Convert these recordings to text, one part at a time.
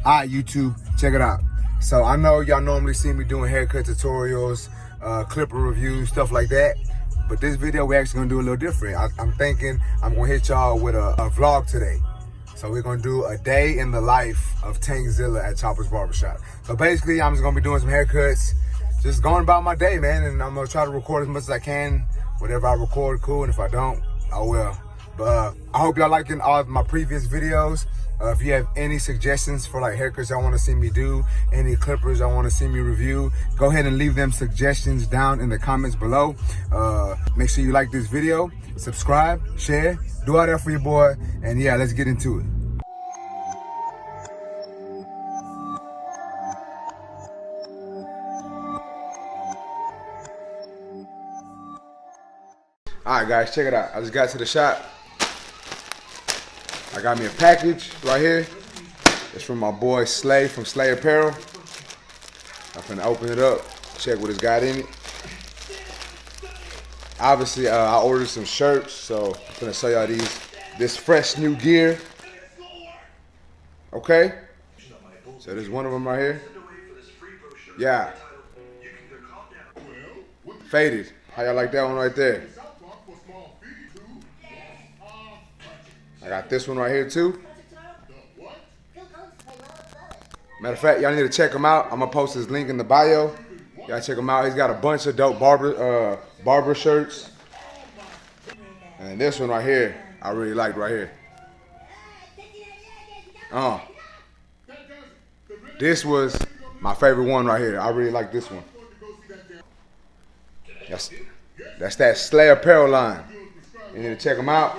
Alright, YouTube, check it out. So I know y'all normally see me doing haircut tutorials, clipper reviews, stuff like that. But this video, we're actually gonna do a little different. I'm thinking I'm gonna hit y'all with a vlog today. So we're gonna do a day in the life of Tankzilla at Chopper's Barbershop. So basically, I'm just gonna be doing some haircuts, just going about my day, man. And I'm gonna try to record as much as I can. Whatever I record, cool. And if I don't, I will. But I hope y'all liking all of my previous videos. If you have any suggestions for like haircuts y'all want to see me do, any clippers y'all want to see me review, go ahead and leave them suggestions down in the comments below. Make sure you like this video, subscribe, share, do all that for your boy, and yeah, let's get into it. All right, guys, check it out. I just got to the shop. I got me a package right here. It's from my boy Slay from Slay Apparel. I'm finna open it up, check what it's got in it. Obviously, I ordered some shirts, so I'm finna show y'all this fresh new gear. Okay? So there's one of them right here. Yeah. Faded. How y'all like that one right there? I got this one right here too. Matter of fact, y'all need to check him out. I'm gonna post his link in the bio. Y'all check him out. He's got a bunch of dope barber shirts. And this one right here, I really like right here. This was my favorite one right here. I really like this one. That's that Slay Apparel line. You need to check them out.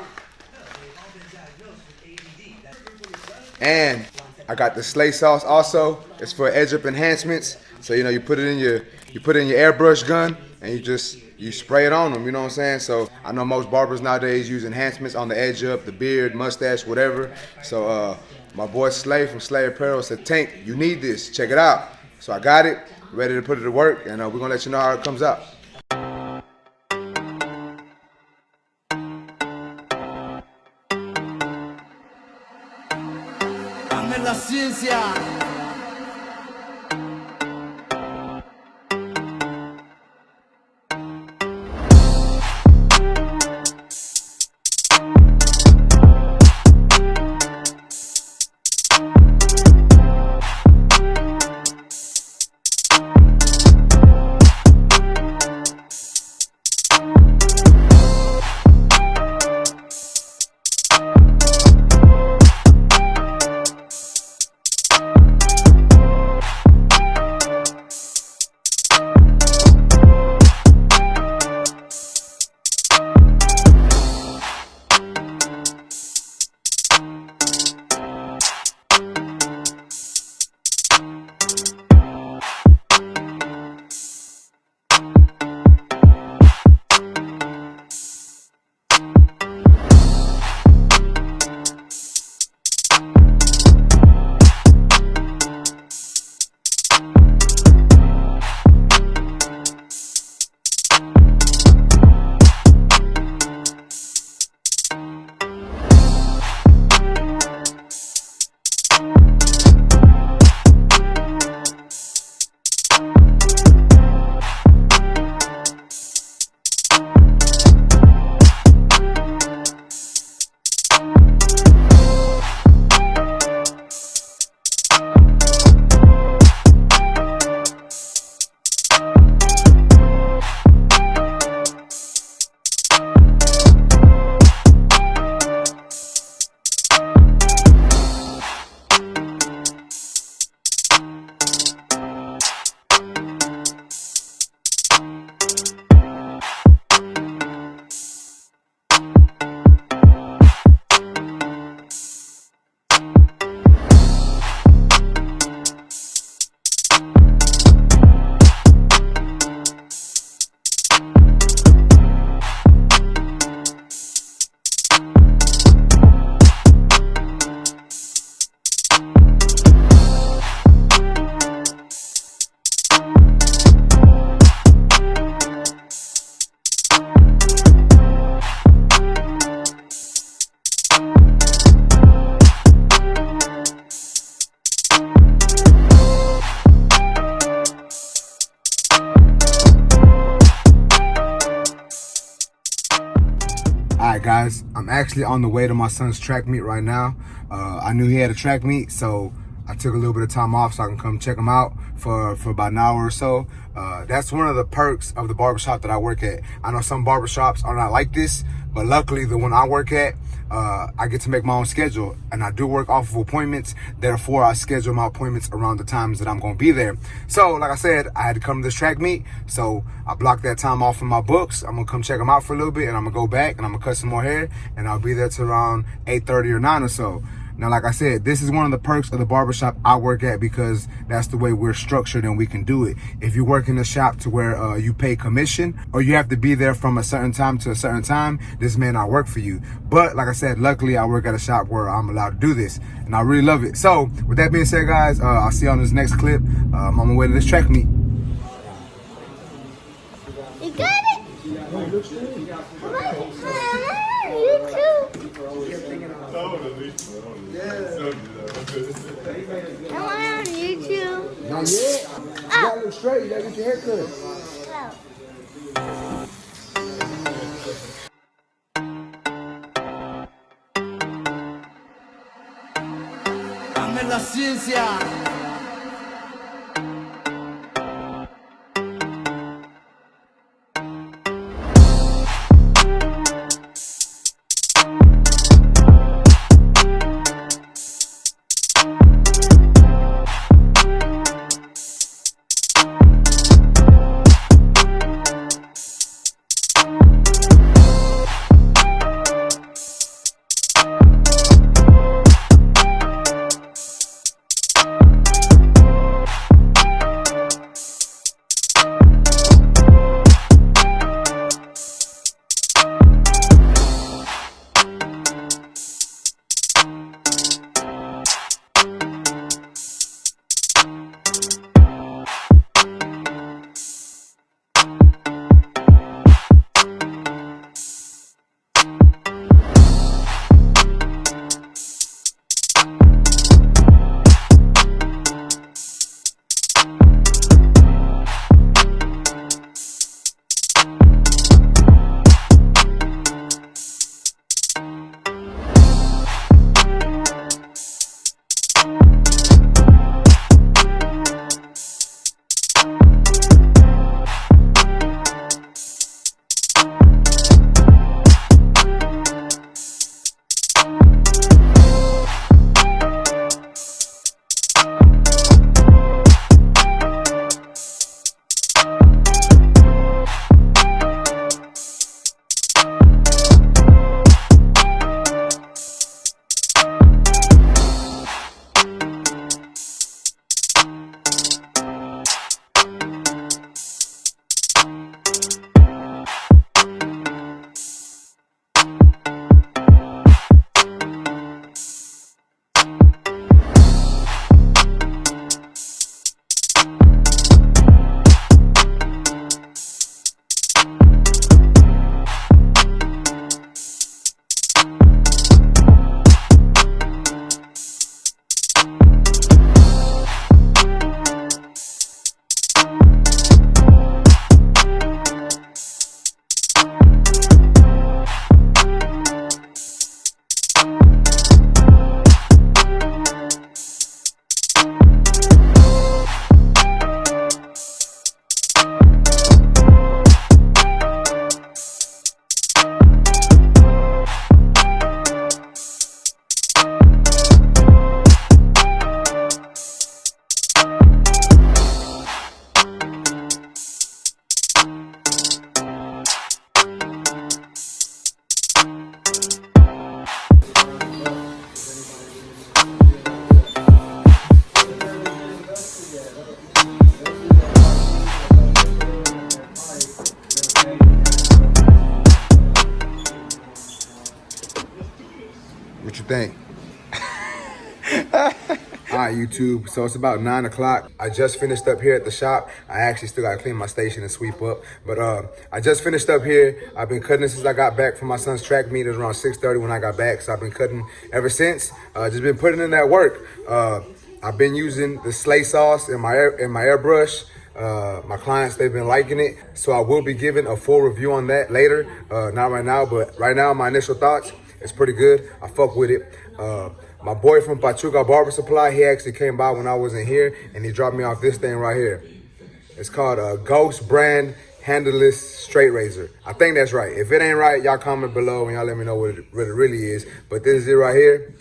And I got the Slay sauce also. It's for edge up enhancements. So you know you put it in your airbrush gun and you spray it on them, you know what I'm saying? So I know most barbers nowadays use enhancements on the edge up, the beard, mustache, whatever. So my boy Slay from Slay Apparel said, Tank, you need this, check it out. So I got it, ready to put it to work, and we're gonna let you know how it comes out. La ciencia. guys, I'm actually on the way to my son's track meet right now. I knew he had a track meet, so I took a little bit of time off so I can come check him out for about an hour or so. That's one of the perks of the barbershop that I work at. I know some barbershops are not like this, but luckily the one I work at, I get to make my own schedule, and I do work off of appointments. Therefore, I schedule my appointments around the times that I'm going to be there. So, like I said, I had to come to this track meet, so I blocked that time off in my books. I'm going to come check them out for a little bit, and I'm going to go back, and I'm going to cut some more hair, and I'll be there till around 8:30 or 9 or so. Now, like I said, this is one of the perks of the barbershop I work at because that's the way we're structured and we can do it. If you work in a shop to where you pay commission or you have to be there from a certain time to a certain time, this may not work for you. But like I said, luckily I work at a shop where I'm allowed to do this and I really love it. So with that being said, guys, I'll see you on this next clip. I'm on my way to this track meet. You got it? You too. I'm on YouTube. Not yet. You gotta look straight. You gotta get your hair cut. Dame la ciencia. What you think? All right, YouTube, so it's about 9 o'clock. I just finished up here at the shop. I actually still gotta clean my station and sweep up. But I just finished up here. I've been cutting since I got back from my son's track meet. It was around 6:30 when I got back. So I've been cutting ever since. Just been putting in that work. I've been using the Slay sauce in my airbrush. My clients, they've been liking it. So I will be giving a full review on that later. Not right now, but right now, my initial thoughts, it's pretty good. I fuck with it. My boy from Pachuca Barber Supply, he actually came by when I wasn't here, and he dropped me off this thing right here. It's called a Ghost Brand Handleless Straight Razor. I think that's right. If it ain't right, y'all comment below and y'all let me know what it really is. But this is it right here.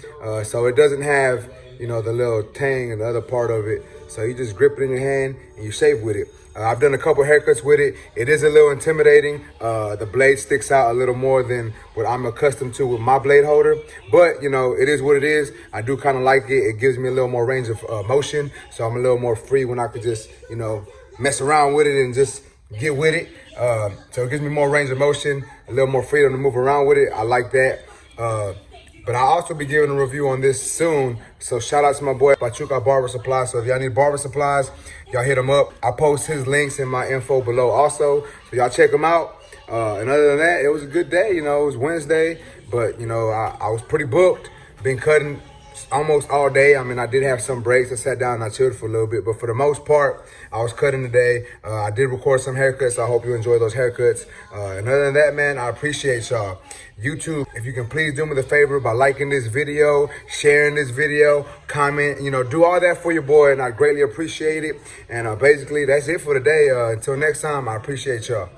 So it doesn't have, you know, the little tang and the other part of it. So you just grip it in your hand and you shave with it. I've done a couple haircuts with it. It is a little intimidating. The blade sticks out a little more than what I'm accustomed to with my blade holder. But, you know, it is what it is. I do kind of like it. It gives me a little more range of motion. So I'm a little more free when I could just, you know, mess around with it and just get with it. So it gives me more range of motion, a little more freedom to move around with it. I like that. But I'll also be giving a review on this soon. So shout out to my boy Pachuca Barber Supply. So if y'all need barber supplies, y'all hit him up. I'll post his links in my info below also. So y'all check him out. And other than that, it was a good day. You know, it was Wednesday, but you know, I was pretty booked. Been cutting almost all day. I mean, I did have some breaks. I sat down and I chilled for a little bit, but for the most part, I was cutting today. I did record some haircuts. I hope you enjoy those haircuts. And other than that, man, I appreciate y'all. YouTube, if you can please do me the favor by liking this video, sharing this video, comment, you know, do all that for your boy, and I greatly appreciate it. And basically, that's it for today. Until next time, I appreciate y'all.